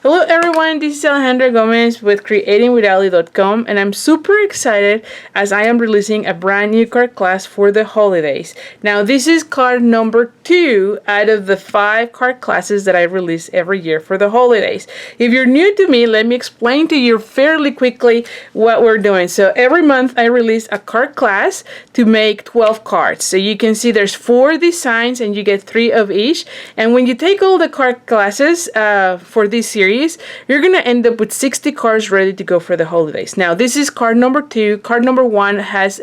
Hello everyone, this is Alejandra Gomez with creatingwithali.com, and I'm super excited as I am releasing a brand new card class for the holidays. Now this is card number 2 out of the 5 card classes that I release every year for the holidays. If you're new to me, let me explain to you fairly quickly what we're doing. So every month I release a card class to make 12 cards. So you can see there's 4 designs and you get 3 of each. And when you take all the card classes for this series, you're gonna end up with 60 cards ready to go for the holidays. Now this is card number 2. Card number 1 has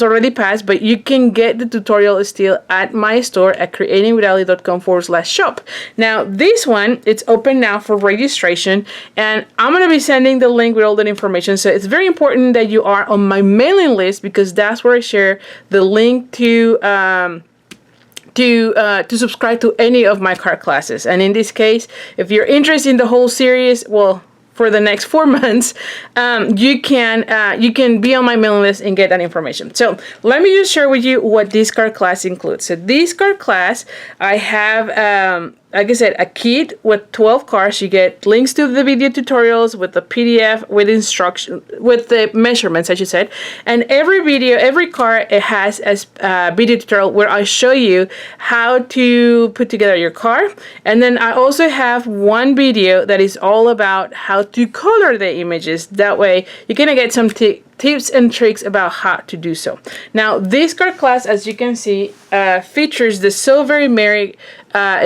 already passed, but you can get the tutorial still at my store at creatingwithali.com/shop. Now this one, it's open now for registration, and I'm gonna be sending the link with all that information. So it's very important that you are on my mailing list, because that's where I share the link to subscribe to any of my card classes. And in this case, if you're interested in the whole series, well, for the next 4 months, you can be on my mailing list and get that information. So let me just share with you what this card class includes. So this card class, I have like I said, a kit with 12 cards. You get links to the video tutorials with the PDF, with instruction, with the measurements, I should say. And every video, every card, it has a video tutorial where I show you how to put together your card. And then I also have one video that is all about how to color the images. That way you can get some tips and tricks about how to do so. Now this card class, as you can see, features the So Very Merry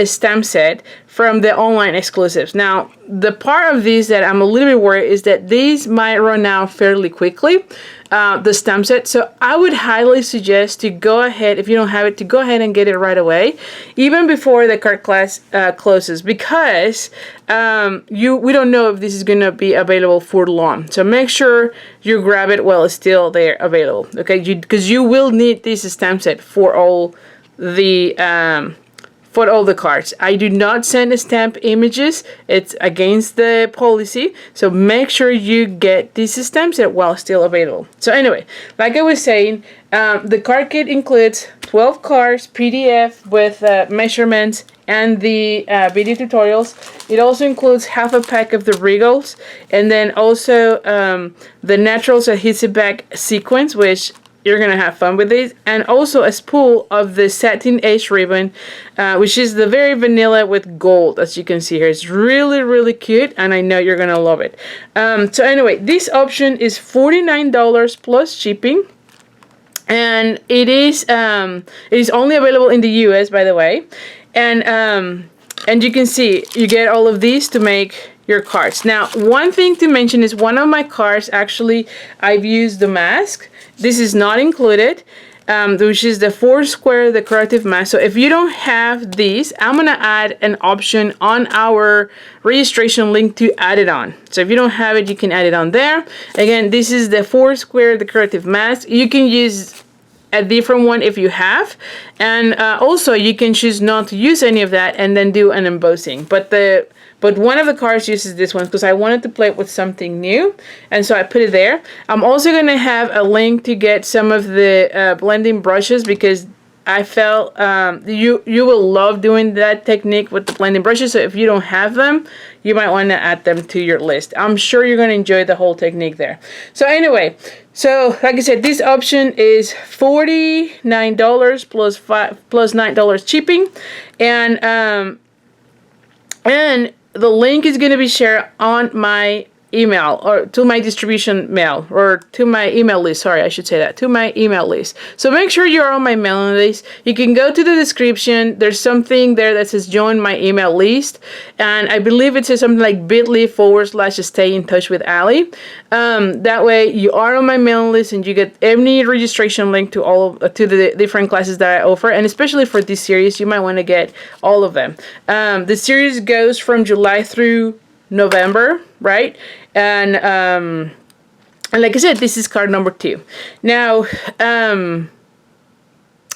stamp set from the online exclusives. Now the part of these that I'm a little bit worried is that these might run out fairly quickly, the stamp set. So I would highly suggest to go ahead, if you don't have it, to go ahead and get it right away, even before the card class closes, because we don't know if this is gonna be available for long. So make sure you grab it while it's still there available, okay? Because you will need this stamp set for all the cards. I do not send stamp images. It's against the policy. So make sure you get this stamp set while still available. So anyway, like I was saying, the card kit includes 12 cards, PDF with measurements and the video tutorials. It also includes half a pack of the Regals, and then also the Naturals Adhesive Bag sequence, which you're gonna have fun with this, and also a spool of the satin edge ribbon, which is the very vanilla with gold, as you can see here. It's really cute, and I know you're gonna love it. So anyway, this option is $49 plus shipping, and it is only available in the US, by the way. And you can see you get all of these to make your cards. Now one thing to mention is one of my cards, actually I've used the mask. This is not included, which is the 4 square decorative mask. So if you don't have these, I'm gonna add an option on our registration link to add it on. So if you don't have it, you can add it on there. Again, this is the 4 square decorative mask. You can use a different one if you have, and also you can choose not to use any of that and then do an embossing. But one of the cards uses this one because I wanted to play with something new, and so I put it there. I'm also gonna have a link to get some of the blending brushes, because I felt you will love doing that technique with the blending brushes. So if you don't have them, you might want to add them to your list. I'm sure you're going to enjoy the whole technique there. So anyway, so like I said, this option is $49 plus $9 shipping, and the link is going to be shared on my email, or to my distribution mail, or to my email list. Sorry, I should say that, to my email list. So make sure you're on my mailing list. You can go to the description. There's something there that says join my email list, and I believe it says something like bit.ly/stay in touch with Ali. That way you are on my mailing list and you get any registration link to to the different classes that I offer, and especially for this series, you might want to get all of them. The series goes from July through November, right? And like I said, this is card number 2. Now,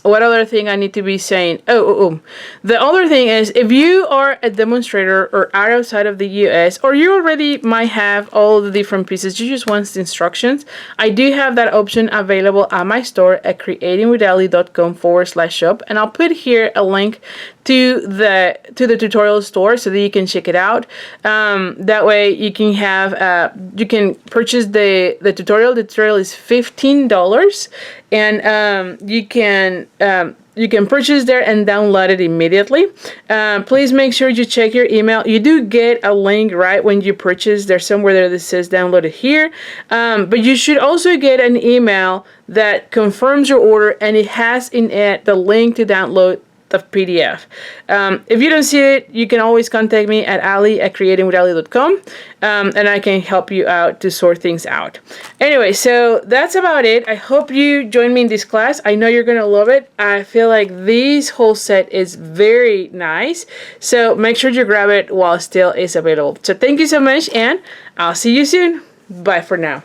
what other thing I need to be saying? The other thing is, if you are a demonstrator or are outside of the US, or you already might have all the different pieces, you just want the instructions, I do have that option available at my store at creatingwithali.com/shop, and I'll put here a link to the tutorial store so that you can check it out. That way you can purchase the tutorial. The tutorial is $15, and you can purchase there and download it immediately. Please make sure you check your email. You do get a link right when you purchase. There's somewhere there that says download it here. But you should also get an email that confirms your order, and it has in it the link to download the PDF. If you don't see it, you can always contact me at ali@creatingwithali.com, and I can help you out to sort things out. Anyway, so that's about it. I hope you join me in this class. I know you're gonna love it. I feel like this whole set is very nice, so make sure you grab it while still is available. So thank you so much, and I'll see you soon. Bye for now.